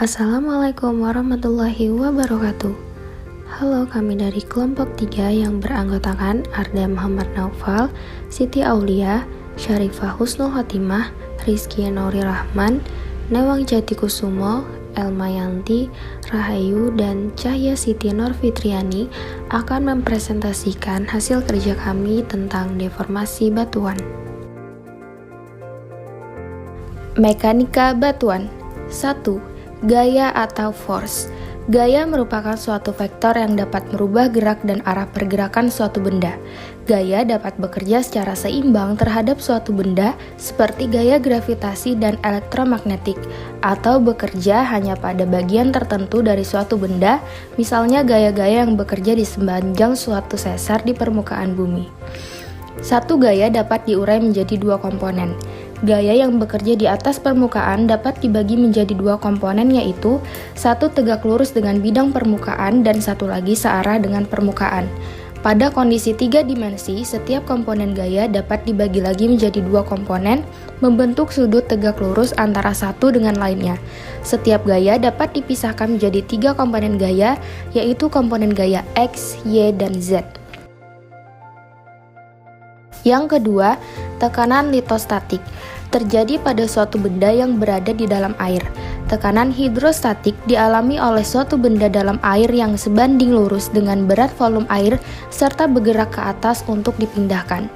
Assalamualaikum warahmatullahi wabarakatuh. Halo, kami dari kelompok 3 yang beranggotakan Arda Muhammad Naufal, Siti Aulia, Syarifah Husnul Khotimah, Rizky Nuri Rahman, Newang Jatikusumo, Elmayanti, Rahayu, dan Cahya Siti Nurfitriani akan mempresentasikan hasil kerja kami tentang deformasi batuan. Mekanika batuan. 1. Gaya atau force. Gaya merupakan suatu vektor yang dapat merubah gerak dan arah pergerakan suatu benda. Gaya dapat bekerja secara seimbang terhadap suatu benda seperti gaya gravitasi dan elektromagnetik, atau bekerja hanya pada bagian tertentu dari suatu benda, misalnya gaya-gaya yang bekerja di sepanjang suatu sesar di permukaan bumi. Satu gaya dapat diurai menjadi dua komponen. Gaya yang bekerja di atas permukaan dapat dibagi menjadi dua komponen, yaitu satu tegak lurus dengan bidang permukaan dan satu lagi searah dengan permukaan. Pada kondisi 3 dimensi, setiap komponen gaya dapat dibagi lagi menjadi dua komponen, membentuk sudut tegak lurus antara satu dengan lainnya. Setiap gaya dapat dipisahkan menjadi 3 komponen gaya, yaitu komponen gaya X, Y, dan Z. Yang kedua, tekanan litostatik terjadi pada suatu benda yang berada di dalam air. Tekanan hidrostatik dialami oleh suatu benda dalam air yang sebanding lurus dengan berat volume air serta bergerak ke atas untuk dipindahkan.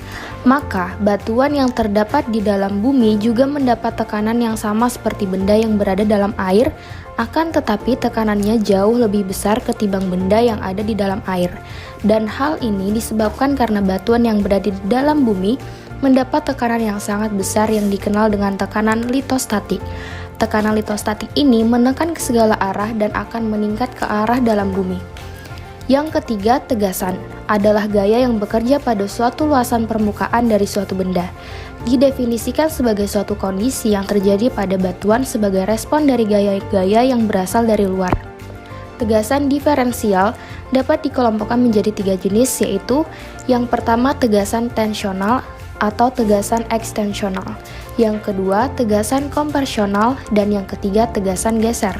Maka, batuan yang terdapat di dalam bumi juga mendapat tekanan yang sama seperti benda yang berada dalam air, akan tetapi tekanannya jauh lebih besar ketimbang benda yang ada di dalam air. Dan hal ini disebabkan karena batuan yang berada di dalam bumi mendapat tekanan yang sangat besar yang dikenal dengan tekanan litostatik. Tekanan litostatik ini menekan ke segala arah dan akan meningkat ke arah dalam bumi. Yang ketiga, tegasan adalah gaya yang bekerja pada suatu luasan permukaan dari suatu benda. Didefinisikan sebagai suatu kondisi yang terjadi pada batuan sebagai respon dari gaya-gaya yang berasal dari luar. Tegasan diferensial dapat dikelompokkan menjadi 3 jenis, yaitu yang pertama tegasan tensional atau tegasan ekstensional, yang kedua tegasan kompresional, dan yang ketiga tegasan geser.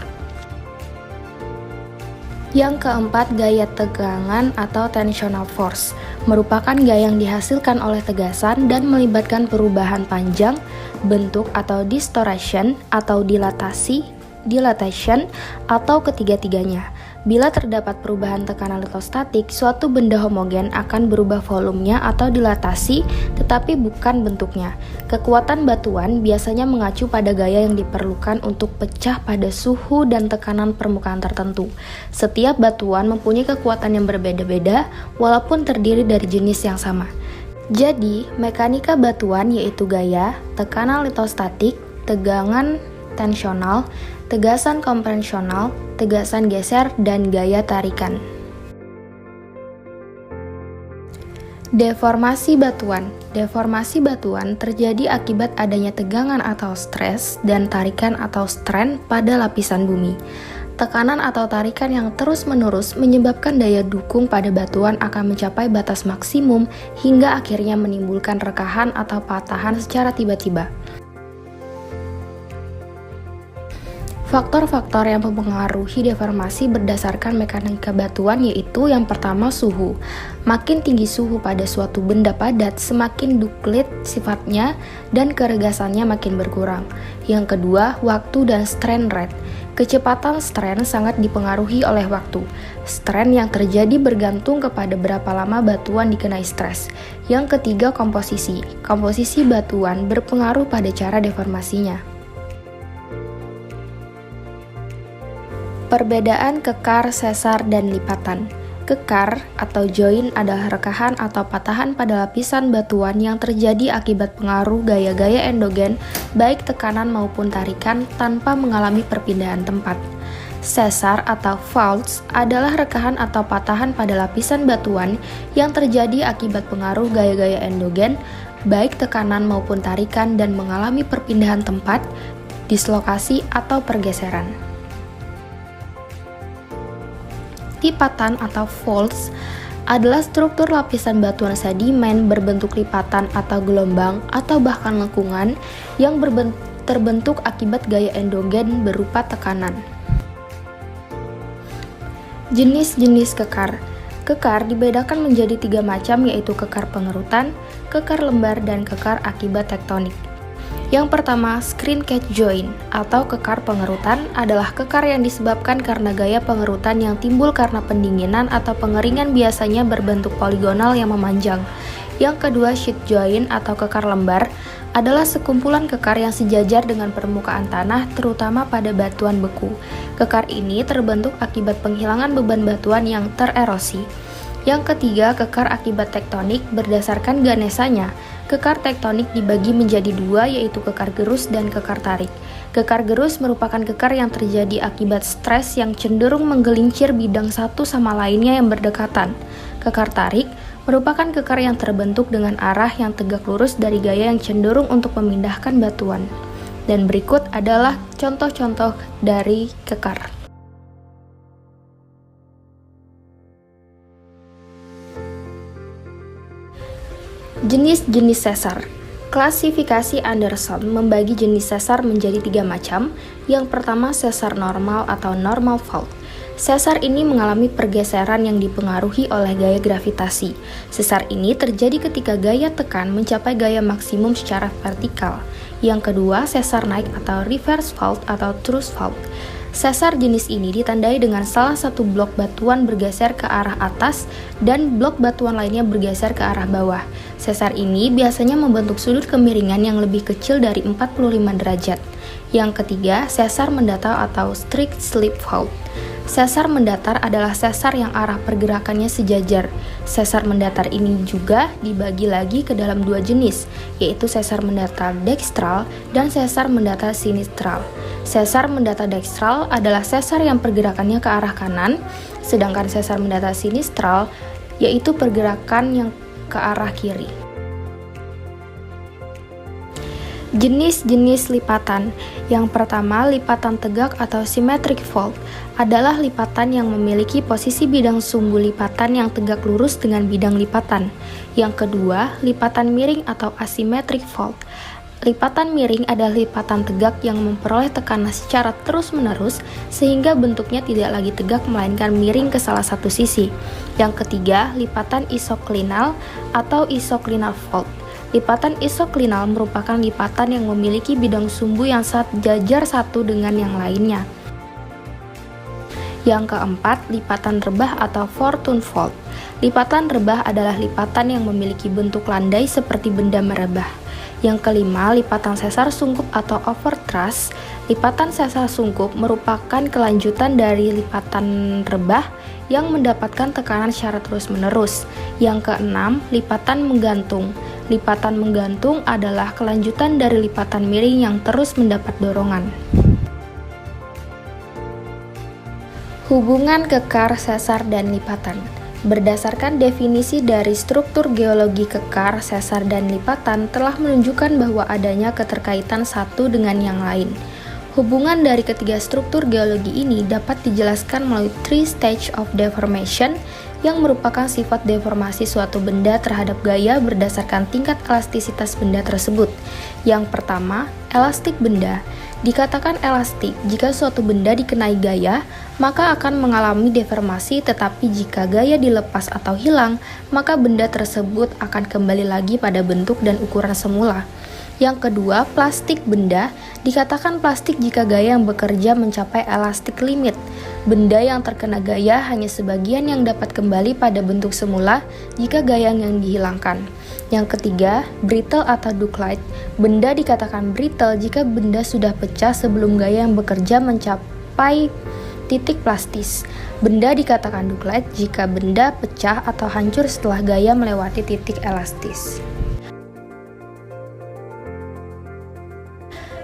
Yang keempat, gaya tegangan atau tensional force merupakan gaya yang dihasilkan oleh tegasan dan melibatkan perubahan panjang, bentuk atau distortion atau dilatation atau ketiga-tiganya. Bila terdapat perubahan tekanan litostatik, suatu benda homogen akan berubah volumenya atau dilatasi, tetapi bukan bentuknya. Kekuatan batuan biasanya mengacu pada gaya yang diperlukan untuk pecah pada suhu dan tekanan permukaan tertentu. Setiap batuan mempunyai kekuatan yang berbeda-beda, walaupun terdiri dari jenis yang sama. Jadi, mekanika batuan yaitu gaya, tekanan litostatik, tegangan tensional, tegasan kompresional, tegasan geser, dan gaya tarikan. Deformasi batuan. Deformasi batuan terjadi akibat adanya tegangan atau stres dan tarikan atau strain pada lapisan bumi. Tekanan atau tarikan yang terus-menerus menyebabkan daya dukung pada batuan akan mencapai batas maksimum hingga akhirnya menimbulkan rekahan atau patahan secara tiba-tiba. Faktor-faktor yang mempengaruhi deformasi berdasarkan mekanika batuan yaitu yang pertama suhu. Makin tinggi suhu pada suatu benda padat, semakin ductile sifatnya dan keregasannya makin berkurang. Yang kedua, waktu dan strain rate. Kecepatan strain sangat dipengaruhi oleh waktu. Strain yang terjadi bergantung kepada berapa lama batuan dikenai stres. Yang ketiga, komposisi. Komposisi batuan berpengaruh pada cara deformasinya. Perbedaan kekar, sesar, dan lipatan. Kekar atau join adalah rekahan atau patahan pada lapisan batuan yang terjadi akibat pengaruh gaya-gaya endogen, baik tekanan maupun tarikan, tanpa mengalami perpindahan tempat. Sesar atau faults adalah rekahan atau patahan pada lapisan batuan yang terjadi akibat pengaruh gaya-gaya endogen, baik tekanan maupun tarikan, dan mengalami perpindahan tempat, dislokasi, atau pergeseran. Lipatan atau faults adalah struktur lapisan batuan sedimen berbentuk lipatan atau gelombang atau bahkan lengkungan yang terbentuk akibat gaya endogen berupa tekanan. Jenis-jenis kekar. Kekar dibedakan menjadi 3 macam, yaitu kekar pengerutan, kekar lembar, dan kekar akibat tektonik. Yang pertama, screen catch joint atau kekar pengerutan adalah kekar yang disebabkan karena gaya pengerutan yang timbul karena pendinginan atau pengeringan, biasanya berbentuk poligonal yang memanjang. Yang kedua, sheet joint atau kekar lembar adalah sekumpulan kekar yang sejajar dengan permukaan tanah, terutama pada batuan beku. Kekar ini terbentuk akibat penghilangan beban batuan yang tererosi. Yang ketiga, kekar akibat tektonik berdasarkan Ganesanya. Kekar tektonik dibagi menjadi 2, yaitu kekar gerus dan kekar tarik. Kekar gerus merupakan kekar yang terjadi akibat stres yang cenderung menggelincir bidang satu sama lainnya yang berdekatan. Kekar tarik merupakan kekar yang terbentuk dengan arah yang tegak lurus dari gaya yang cenderung untuk memindahkan batuan. Dan berikut adalah contoh-contoh dari kekar. Jenis-jenis sesar. Klasifikasi Anderson membagi jenis sesar menjadi 3 macam. Yang pertama, sesar normal atau normal fault. Sesar ini mengalami pergeseran yang dipengaruhi oleh gaya gravitasi. Sesar ini terjadi ketika gaya tekan mencapai gaya maksimum secara vertikal. Yang kedua, sesar naik atau reverse fault atau thrust fault. Sesar jenis ini ditandai dengan salah satu blok batuan bergeser ke arah atas dan blok batuan lainnya bergeser ke arah bawah. Sesar ini biasanya membentuk sudut kemiringan yang lebih kecil dari 45 derajat. Yang ketiga, sesar mendatar atau strict slip fault. Sesar mendatar adalah sesar yang arah pergerakannya sejajar. Sesar mendatar ini juga dibagi lagi ke dalam 2 jenis, yaitu sesar mendatar dekstral dan sesar mendatar sinistral. Sesar mendatar dekstral adalah sesar yang pergerakannya ke arah kanan, sedangkan sesar mendatar sinistral yaitu pergerakan yang ke arah kiri. Jenis-jenis lipatan. Yang pertama, lipatan tegak atau symmetric fault adalah lipatan yang memiliki posisi bidang sumbu lipatan yang tegak lurus dengan bidang lipatan. Yang kedua, lipatan miring atau asymmetric fault. Lipatan miring adalah lipatan tegak yang memperoleh tekanan secara terus-menerus sehingga bentuknya tidak lagi tegak melainkan miring ke salah satu sisi. Yang ketiga, lipatan isoklinal atau isoklinal fault. Lipatan isoklinal merupakan lipatan yang memiliki bidang sumbu yang sejajar satu dengan yang lainnya. Yang keempat, lipatan rebah atau fortune fault. Lipatan rebah adalah lipatan yang memiliki bentuk landai seperti benda merebah. Yang kelima, lipatan sesar sungkup atau overthrust. Lipatan sesar sungkup merupakan kelanjutan dari lipatan rebah yang mendapatkan tekanan secara terus-menerus. Yang keenam, lipatan menggantung. Lipatan menggantung adalah kelanjutan dari lipatan miring yang terus mendapat dorongan. Hubungan kekar, sesar, dan lipatan. Berdasarkan definisi dari struktur geologi kekar, sesar, dan lipatan telah menunjukkan bahwa adanya keterkaitan satu dengan yang lain. Hubungan dari ketiga struktur geologi ini dapat dijelaskan melalui three stage of deformation yang merupakan sifat deformasi suatu benda terhadap gaya berdasarkan tingkat elastisitas benda tersebut. Yang pertama, elastik benda. Dikatakan elastik jika suatu benda dikenai gaya, maka akan mengalami deformasi, tetapi jika gaya dilepas atau hilang, maka benda tersebut akan kembali lagi pada bentuk dan ukuran semula. Yang kedua, plastik benda. Dikatakan plastik jika gaya yang bekerja mencapai elastic limit. Benda yang terkena gaya hanya sebagian yang dapat kembali pada bentuk semula jika gaya yang dihilangkan. Yang ketiga, brittle atau ductile. Benda dikatakan brittle jika benda sudah pecah sebelum gaya yang bekerja mencapai titik plastis. Benda dikatakan ductile jika benda pecah atau hancur setelah gaya melewati titik elastis.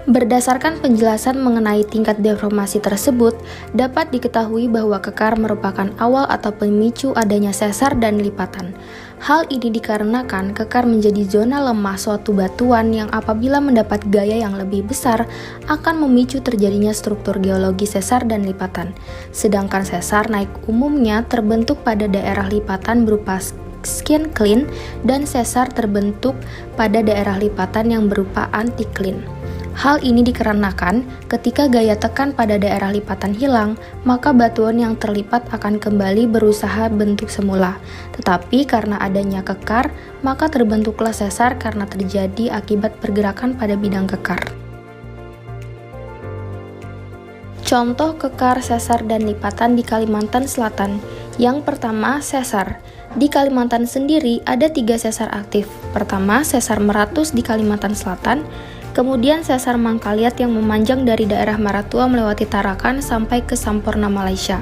Berdasarkan penjelasan mengenai tingkat deformasi tersebut, dapat diketahui bahwa kekar merupakan awal atau pemicu adanya sesar dan lipatan. Hal ini dikarenakan kekar menjadi zona lemah suatu batuan yang apabila mendapat gaya yang lebih besar akan memicu terjadinya struktur geologi sesar dan lipatan. Sedangkan sesar naik umumnya terbentuk pada daerah lipatan berupa skin-cline dan sesar terbentuk pada daerah lipatan yang berupa anticline. Hal ini dikarenakan ketika gaya tekan pada daerah lipatan hilang, maka batuan yang terlipat akan kembali berusaha bentuk semula. Tetapi karena adanya kekar, maka terbentuklah sesar karena terjadi akibat pergerakan pada bidang kekar. Contoh kekar, sesar, dan lipatan di Kalimantan Selatan. Yang pertama, sesar. Di Kalimantan sendiri ada 3 sesar aktif. Pertama, sesar Meratus di Kalimantan Selatan, kemudian sesar Mangkaliat yang memanjang dari daerah Maratua melewati Tarakan sampai ke Sampurna, Malaysia.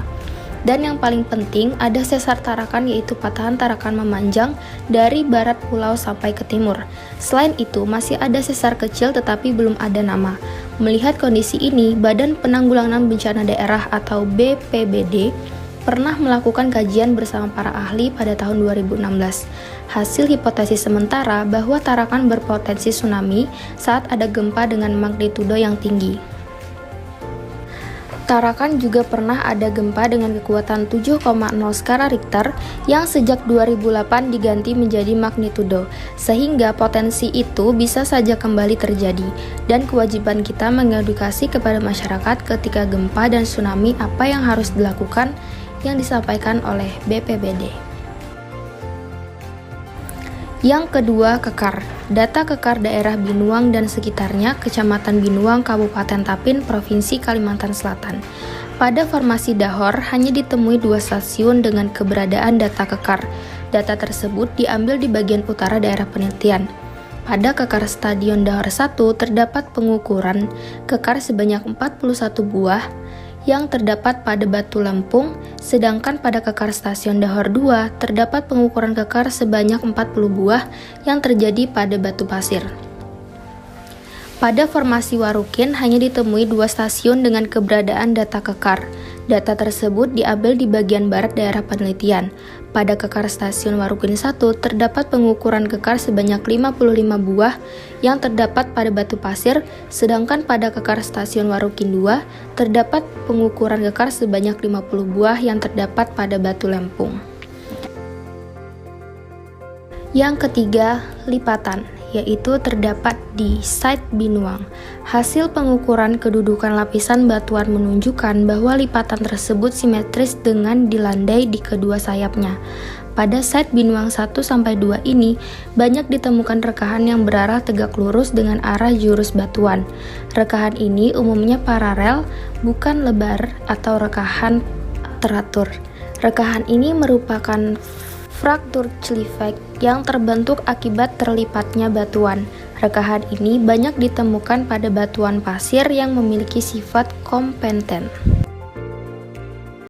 Dan yang paling penting, ada sesar Tarakan, yaitu patahan Tarakan memanjang dari barat pulau sampai ke timur. Selain itu, masih ada sesar kecil tetapi belum ada nama. Melihat kondisi ini, Badan Penanggulangan Bencana Daerah atau BPBD pernah melakukan kajian bersama para ahli pada tahun 2016. Hasil hipotesis sementara bahwa Tarakan berpotensi tsunami saat ada gempa dengan magnitudo yang tinggi. Tarakan juga pernah ada gempa dengan kekuatan 7,0 skala Richter yang sejak 2008 diganti menjadi magnitudo, sehingga potensi itu bisa saja kembali terjadi, dan kewajiban kita mengedukasi kepada masyarakat ketika gempa dan tsunami apa yang harus dilakukan yang disampaikan oleh BPBD. Yang kedua, kekar. Data kekar daerah Binuang dan sekitarnya, Kecamatan Binuang, Kabupaten Tapin, Provinsi Kalimantan Selatan. Pada formasi Dahor hanya ditemui 2 stasiun dengan keberadaan data kekar. Data tersebut diambil di bagian utara daerah penelitian. Pada kekar Stadion Dahor 1 terdapat pengukuran kekar sebanyak 41 buah yang terdapat pada Batu Lempung, sedangkan pada kekar Stasiun Dahor 2 terdapat pengukuran kekar sebanyak 40 buah yang terjadi pada batu pasir. Pada formasi Warukin hanya ditemui 2 stasiun dengan keberadaan data kekar. Data tersebut diambil di bagian barat daerah penelitian. Pada kekar Stasiun Warukin 1 terdapat pengukuran kekar sebanyak 55 buah yang terdapat pada batu pasir, sedangkan pada kekar Stasiun Warukin 2 terdapat pengukuran kekar sebanyak 50 buah yang terdapat pada batu lempung. Yang ketiga, lipatan, yaitu terdapat di site Binuang. Hasil pengukuran kedudukan lapisan batuan menunjukkan bahwa lipatan tersebut simetris dengan dilandai di kedua sayapnya. Pada site Binuang 1-2 ini, banyak ditemukan rekahan yang berarah tegak lurus dengan arah jurus batuan. Rekahan ini umumnya paralel, bukan lebar atau rekahan teratur. Rekahan ini merupakan fraktur Clefaick yang terbentuk akibat terlipatnya batuan. Rekahan ini banyak ditemukan pada batuan pasir yang memiliki sifat kompeten.